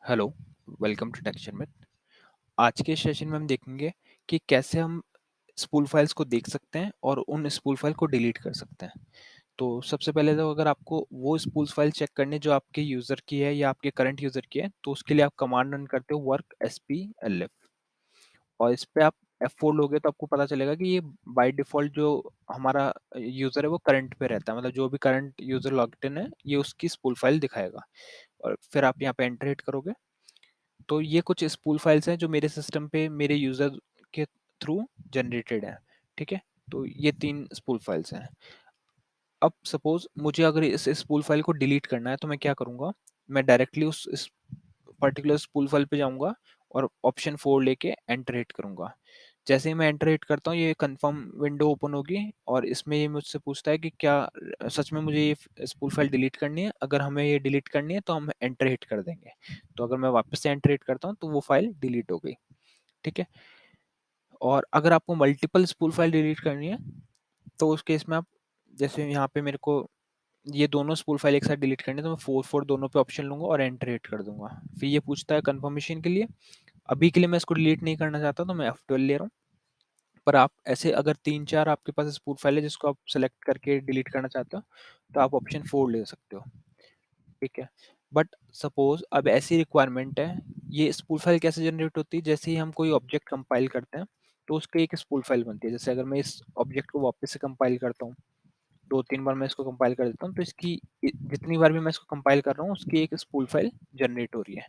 Hello, welcome to texture myth. आज के session में हम देखेंगे कि कैसे हम स्पूल फाइल्स को देख सकते हैं और उन स्पूल फाइल को डिलीट कर सकते हैं। तो सबसे पहले तो अगर आपको वो स्पूल फाइल चेक करनी है जो आपके यूजर की है या आपके करंट यूजर की है, तो उसके लिए आप कमांड रन करते हो वर्क SPLF और इस पे आप F4 लोगे तो आपको पता चलेगा कि ये बाय डिफॉल्ट जो हमारा यूजर है वो करंट पे रहता है, मतलब जो भी करंट यूजर लॉग्ड इन है ये उसकी स्पूल फाइल दिखाएगा। और फिर आप यहाँ पे एंटर हिट करोगे तो ये कुछ स्पूल फाइल्स हैं जो मेरे सिस्टम पे मेरे यूजर के थ्रू जनरेटेड है। ठीक है, तो ये 3 स्पूल फाइल्स हैं। अब सपोज मुझे अगर इस स्पूल फाइल को डिलीट करना है तो मैं क्या करूंगा, मैं डायरेक्टली उस इस पर्टिकुलर स्पूल फाइल पे जाऊंगा और ऑप्शन 4 लेके एंटर हिट करूंगा। जैसे ही मैं एंटर हिट करता हूँ ये कंफर्म विंडो ओपन होगी और इसमें ये मुझसे पूछता है कि क्या सच में मुझे ये स्पूल फाइल डिलीट करनी है। अगर हमें ये डिलीट करनी है तो हम एंटर हिट कर देंगे। तो अगर मैं वापस से एंटर हिट करता हूँ तो वो फाइल डिलीट हो गई। ठीक है, और अगर आपको मल्टीपल स्पूल फाइल डिलीट करनी है तो उस केस में आप, जैसे यहाँ पे मेरे को ये दोनों स्पूल फाइल एक साथ डिलीट करनी है तो मैं 4 दोनों पे ऑप्शन लूंगा और एंटर हिट कर दूंगा। फिर ये पूछता है कंफर्मेशन के लिए। अभी के लिए मैं इसको डिलीट नहीं करना चाहता तो मैं F12 ले रहा हूँ। पर आप ऐसे अगर 3-4 आपके पास स्पूल फाइल है जिसको आप सेलेक्ट करके डिलीट करना चाहते हो तो आप ऑप्शन 4 ले सकते हो। ठीक है, बट सपोज अब ऐसी रिक्वायरमेंट है, ये स्पूल फाइल कैसे जनरेट होती है, जैसे ही हम कोई ऑब्जेक्ट कंपाइल करते हैं तो उसके एक स्पूल फाइल बनती है। जैसे अगर मैं इस ऑब्जेक्ट को वापस से कंपाइल करता हूँ, 2-3 बार मैं इसको कंपाइल कर देता हूँ तो इसकी जितनी बार भी मैं इसको कंपाइल कर रहा हूँ उसकी एक स्पूल फाइल जनरेट हो रही है।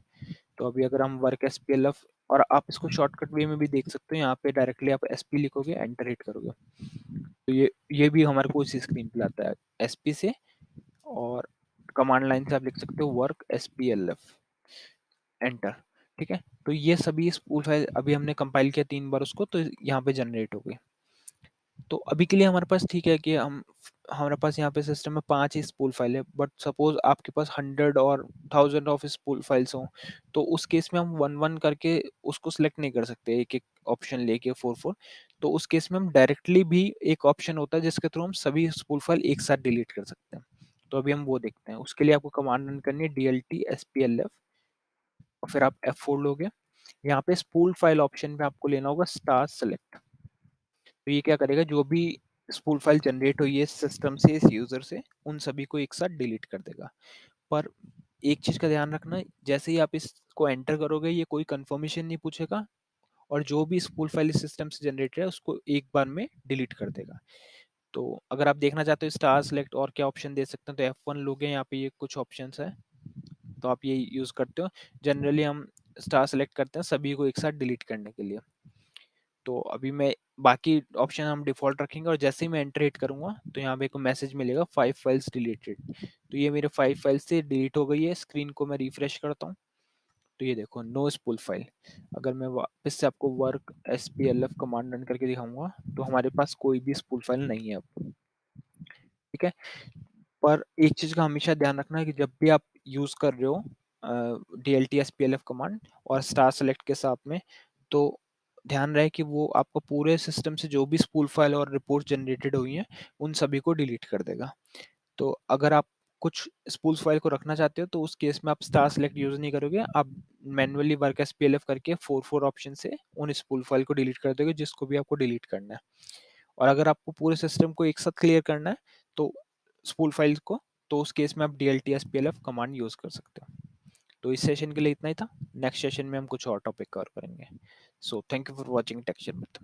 तो अभी अगर हम वर्क SPLF, और आप इसको शॉर्टकट वे में भी देख सकते हो, यहाँ पे डायरेक्टली आप SP लिखोगे एंटर हिट करोगे तो ये भी हमारे को इसी स्क्रीन पे लाता है SP से। और कमांड लाइन से आप लिख सकते हो वर्क SPLF एंटर। ठीक है, तो ये सभी स्पूल फाइल अभी हमने कंपाइल किया 3 बार उसको, तो यहाँ पे जनरेट हो गई। तो अभी के लिए हमारे पास ठीक है कि हमारे पास यहाँ पे सिस्टम में 5 ही स्पूल फाइल है। बट सपोज आपके पास 100 और 1000 ऑफ स्पूल फाइल्स हों तो उस केस में हम वन वन करके उसको सिलेक्ट नहीं कर सकते, एक एक ऑप्शन लेके 4 तो उस केस में हम डायरेक्टली भी एक ऑप्शन होता है जिसके थ्रू हम सभी स्पूल फाइल एक साथ डिलीट कर सकते हैं। तो अभी हम वो देखते हैं। उसके लिए आपको कमांड रन करनी है DLT SPLF और फिर आप F4 लोगे। यहाँ पे स्पूल फाइल ऑप्शन पे आपको लेना होगा स्टार सेलेक्ट। तो ये क्या करेगा, जो भी स्पूल फाइल जनरेट हुई है सिस्टम से, इस यूजर से, उन सभी को एक साथ डिलीट कर देगा। पर एक चीज का ध्यान रखना, जैसे ही आप इसको एंटर करोगे ये कोई कंफर्मेशन नहीं पूछेगा और जो भी स्पूल फाइल इस सिस्टम से जनरेट है उसको एक बार में डिलीट कर देगा। तो अगर आप देखना चाहते हो स्टार सेलेक्ट और क्या ऑप्शन दे सकते हैं तो F1 लोगे, यहाँ पे ये कुछ ऑप्शंस है तो आप ये यूज करते हो। जनरली हम स्टार सेलेक्ट करते हैं सभी को एक साथ डिलीट करने के लिए। तो अभी मैं बाकी ऑप्शन हम डिफॉल्ट रखेंगे और जैसे ही मैं एंटर हिट करूंगा तो यहाँ पे एक मैसेज मिलेगा 5 फाइल्स डिलीटेड। तो ये मेरे 5 फाइल्स से डिलीट हो गई है। स्क्रीन को मैं रिफ्रेश करता हूँ तो ये देखो नो स्पूल फाइल। अगर मैं वापस से आपको वर्क SPLF कमांड रन करके दिखाऊंगा तो हमारे पास कोई भी स्पूल फाइल नहीं है अब। ठीक है, पर एक चीज का हमेशा ध्यान रखना है कि जब भी आप यूज कर रहे हो DLT SPLF कमांड और स्टार सेलेक्ट के साथ में, तो ध्यान रहे कि वो आपको पूरे सिस्टम से जो भी स्पूल फाइल और रिपोर्ट जनरेटेड हुई हैं उन सभी को डिलीट कर देगा। तो अगर आप कुछ स्पूल फाइल को रखना चाहते हो तो उस केस में आप स्टार सेलेक्ट यूज नहीं करोगे, आप मैन्युअली वर्क SPLF करके 4 ऑप्शन से उन स्पूल फाइल को डिलीट कर दोगे जिसको भी आपको डिलीट करना है। और अगर आपको पूरे सिस्टम को एक साथ क्लियर करना है तो स्पूल फाइल को, तो उस केस में आप DLT SPLF कमांड यूज कर सकते हो। तो इस सेशन के लिए इतना ही था। नेक्स्ट सेशन में हम कुछ और टॉपिक कवर करेंगे। So thank you for watching texture myth.